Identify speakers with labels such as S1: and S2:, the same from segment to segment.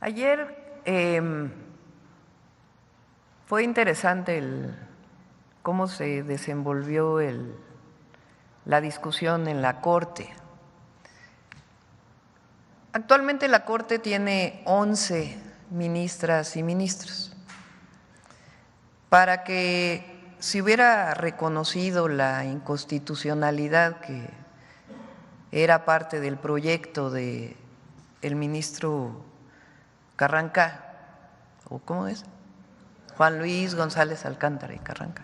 S1: Ayer fue interesante cómo se desenvolvió la discusión en la Corte. Actualmente la Corte tiene 11 ministras y ministros. Para que se hubiera reconocido la inconstitucionalidad que era parte del proyecto del ministro Carranca, ¿o cómo es? Juan Luis González Alcántara y Carranca.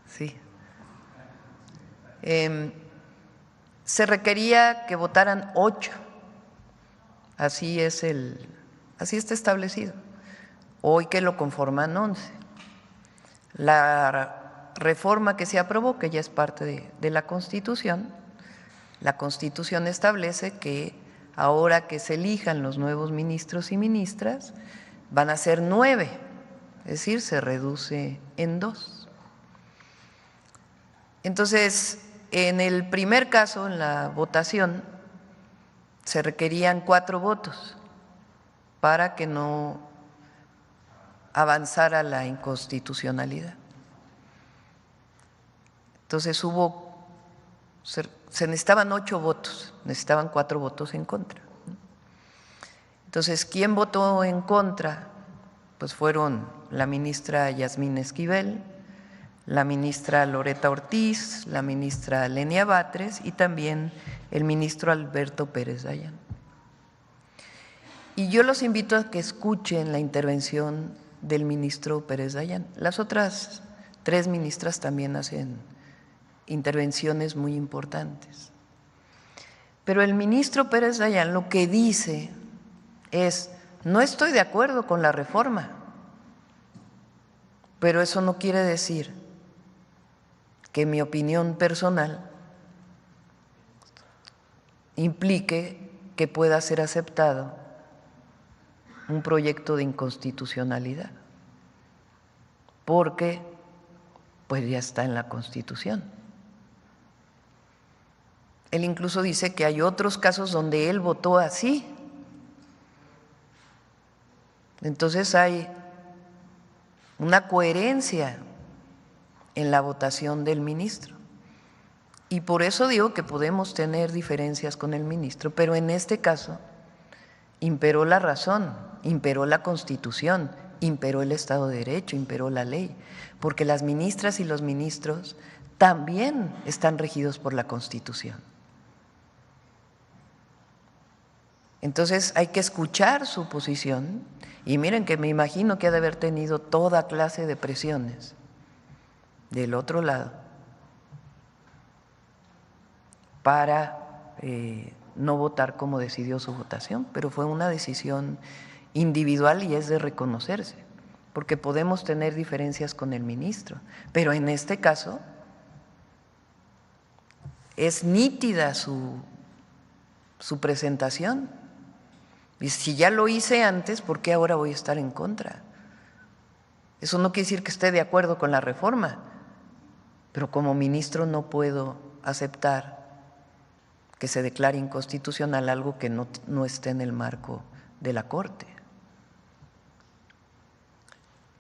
S1: Sí. Se requería que votaran 8, así está establecido. Hoy que lo conforman 11. La reforma que se aprobó, que ya es parte de la Constitución, la Constitución establece que ahora que se elijan los nuevos ministros y ministras, van a ser 9, es decir, se reduce en 2. Entonces, en el primer caso, en la votación, se requerían 4 votos para que no avanzara la inconstitucionalidad. Entonces se necesitaban 8 votos, necesitaban 4 votos en contra. Entonces, ¿quién votó en contra? Pues fueron la ministra Yasmín Esquivel, la ministra Loretta Ortiz, la ministra Lenia Batres y también el ministro Alberto Pérez Dayán. Y yo los invito a que escuchen la intervención del ministro Pérez Dayán. Las otras 3 ministras también hacen intervenciones muy importantes. Pero el ministro Pérez Dayán lo que dice es: no estoy de acuerdo con la reforma, pero eso no quiere decir que mi opinión personal implique que pueda ser aceptado un proyecto de inconstitucionalidad, porque pues ya está en la Constitución. Él incluso dice que hay otros casos donde él votó así. Entonces hay una coherencia en la votación del ministro. Y por eso digo que podemos tener diferencias con el ministro, pero en este caso imperó la razón, imperó la Constitución, imperó el Estado de Derecho, imperó la ley, porque las ministras y los ministros también están regidos por la Constitución. Entonces hay que escuchar su posición y miren que me imagino que ha de haber tenido toda clase de presiones del otro lado para no votar como decidió su votación, pero fue una decisión individual y es de reconocerse, porque podemos tener diferencias con el ministro, pero en este caso es nítida su presentación. Y si ya lo hice antes, ¿por qué ahora voy a estar en contra? Eso no quiere decir que esté de acuerdo con la reforma, pero como ministro no puedo aceptar que se declare inconstitucional algo que no esté en el marco de la Corte.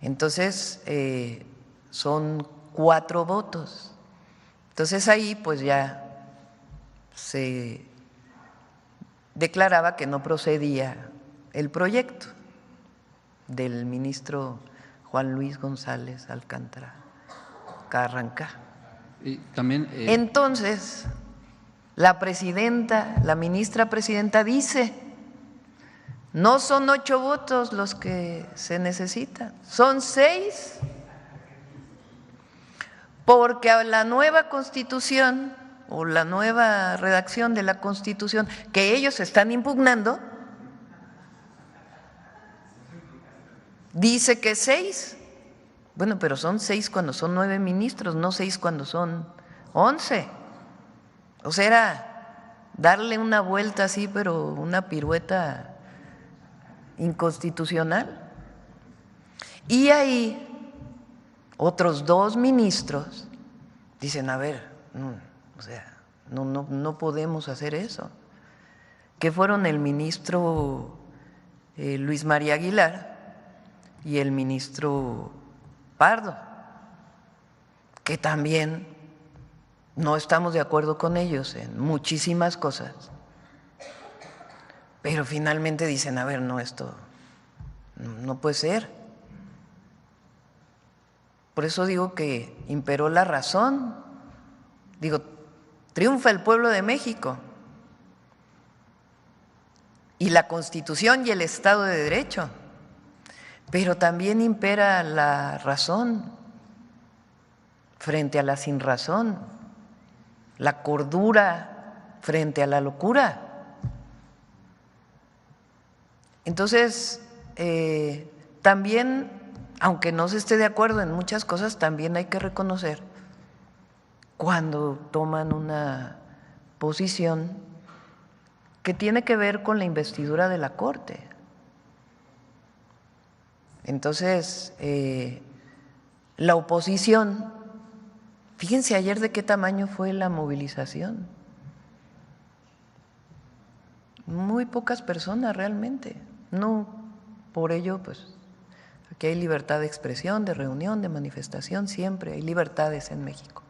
S1: Entonces, son 4 votos. Entonces ahí pues ya se declaraba que no procedía el proyecto del ministro Juan Luis González Alcántara Carranca.
S2: Y también,
S1: Entonces, la ministra presidenta dice: no son 8 votos los que se necesitan, son 6, porque a la nueva Constitución o la nueva redacción de la Constitución que ellos están impugnando dice que 6. Bueno, pero son 6 cuando son 9 ministros, no 6 cuando son 11. O sea, era darle una vuelta así, pero una pirueta inconstitucional. Y ahí otros 2 ministros dicen: a ver, o sea, no podemos hacer eso. que fueron el ministro Luis María Aguilar y el ministro Pardo, que también no estamos de acuerdo con ellos en muchísimas cosas, pero finalmente dicen, a ver, no, esto no puede ser. Por eso digo que imperó la razón. Digo, triunfa el pueblo de México y la Constitución y el Estado de Derecho, pero también impera la razón frente a la sinrazón, la cordura frente a la locura. Entonces, también, aunque no se esté de acuerdo en muchas cosas, también hay que reconocer cuando toman una posición que tiene que ver con la investidura de la Corte. Entonces, la oposición, fíjense ayer de qué tamaño fue la movilización. Muy pocas personas realmente. No, por ello, pues, aquí hay libertad de expresión, de reunión, de manifestación, siempre hay libertades en México.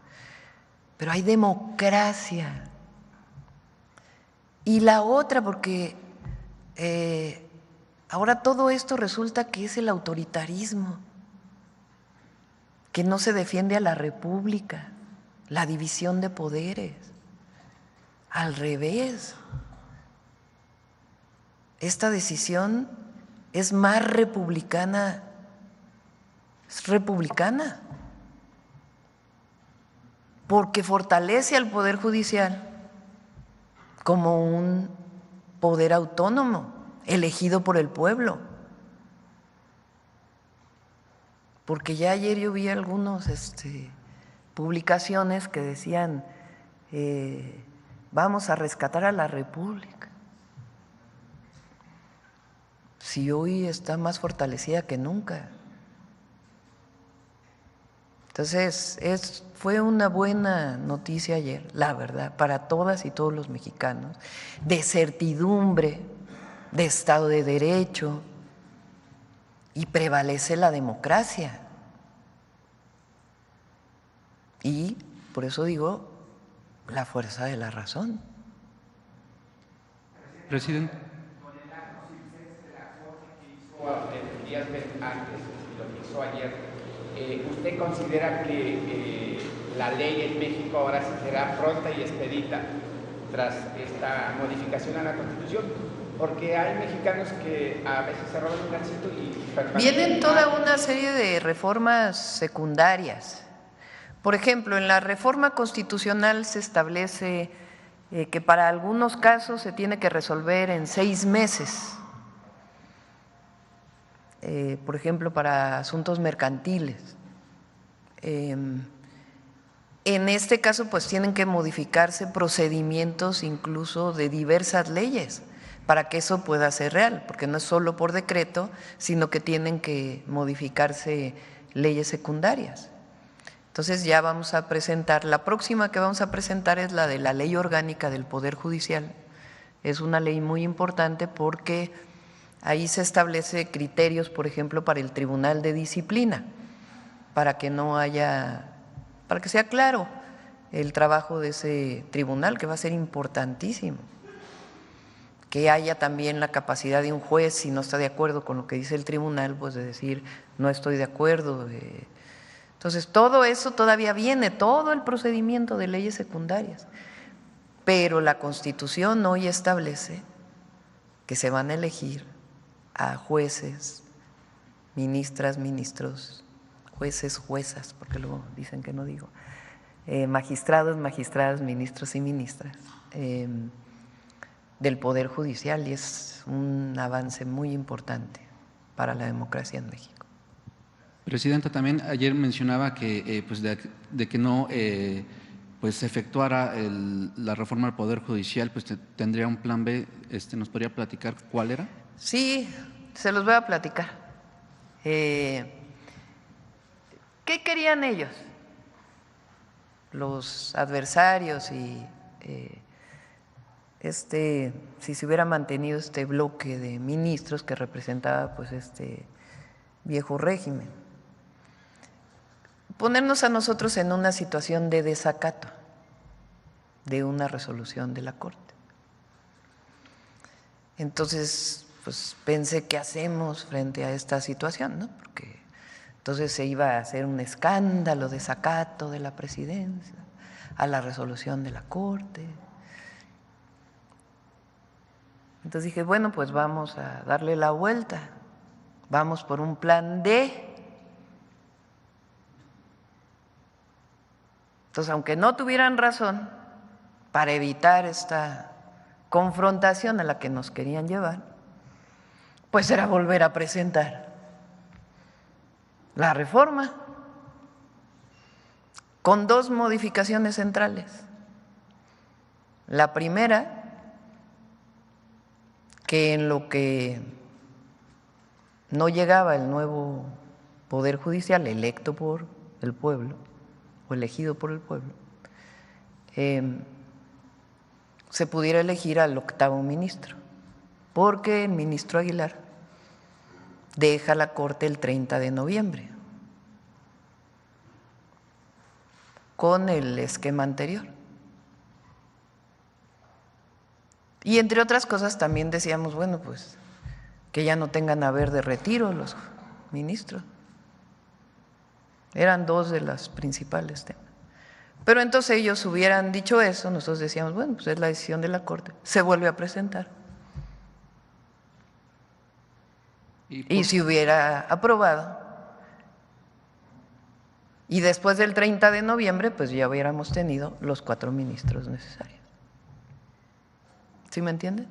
S1: Pero hay democracia. Y la otra, porque ahora todo esto resulta que es el autoritarismo, que no se defiende a la república, la división de poderes. Al revés, esta decisión es más republicana, es republicana, porque fortalece al Poder Judicial como un poder autónomo, elegido por el pueblo. Porque ya ayer yo vi algunas publicaciones que decían, vamos a rescatar a la República. Si hoy está más fortalecida que nunca. Entonces, fue una buena noticia ayer, la verdad, para todas y todos los mexicanos, de certidumbre, de Estado de Derecho, y prevalece la democracia. Y por eso digo, la fuerza de la razón.
S2: Presidente.
S3: Días antes y lo que hizo ayer, ¿usted considera que la ley en México ahora sí será pronta y expedita tras esta modificación a la Constitución? Porque hay mexicanos que a veces se roban un gancito y…
S1: Vienen toda una serie de reformas secundarias. Por ejemplo, en la reforma constitucional se establece que para algunos casos se tiene que resolver en 6 meses. Por ejemplo, para asuntos mercantiles. En este caso, pues tienen que modificarse procedimientos incluso de diversas leyes para que eso pueda ser real, porque no es solo por decreto, sino que tienen que modificarse leyes secundarias. Entonces ya vamos a presentar, la próxima que vamos a presentar es la de la Ley Orgánica del Poder Judicial. Es una ley muy importante porque ahí se establece criterios, por ejemplo, para el Tribunal de Disciplina, para que no haya, para que sea claro el trabajo de ese tribunal, que va a ser importantísimo. Que haya también la capacidad de un juez, si no está de acuerdo con lo que dice el tribunal, pues de decir, no estoy de acuerdo. Entonces, todo eso todavía viene, todo el procedimiento de leyes secundarias. Pero la Constitución hoy establece que se van a elegir a jueces, ministras, ministros, jueces, juezas, porque luego dicen que no digo, magistrados, magistradas, ministros y ministras del Poder Judicial, y es un avance muy importante para la democracia en México.
S2: Presidenta, también ayer mencionaba que pues de que no pues se efectuara la reforma al Poder Judicial, pues tendría un plan B. ¿Nos podría platicar cuál era?
S1: Sí, se los voy a platicar. ¿Qué querían ellos? Los adversarios y si se hubiera mantenido este bloque de ministros que representaba pues este viejo régimen. Ponernos a nosotros en una situación de desacato de una resolución de la Corte. Entonces, pues pensé, ¿qué hacemos frente a esta situación, no? Porque entonces se iba a hacer un escándalo de desacato de la presidencia a la resolución de la Corte. Entonces dije, bueno, pues vamos a darle la vuelta, vamos por un plan D. Entonces, aunque no tuvieran razón, para evitar esta confrontación a la que nos querían llevar, pues era volver a presentar la reforma con dos modificaciones centrales. La primera, que en lo que no llegaba el nuevo Poder Judicial electo por el pueblo o elegido por el pueblo, se pudiera elegir al octavo ministro, porque el ministro Aguilar deja la Corte el 30 de noviembre con el esquema anterior. Y entre otras cosas también decíamos, bueno, pues que ya no tengan haber de retiro los ministros. Eran dos de las principales temas. Pero entonces ellos hubieran dicho eso, nosotros decíamos, bueno, pues es la decisión de la Corte, se vuelve a presentar. Y si hubiera aprobado, y después del 30 de noviembre, pues ya hubiéramos tenido los 4 ministros necesarios. ¿Sí me entienden?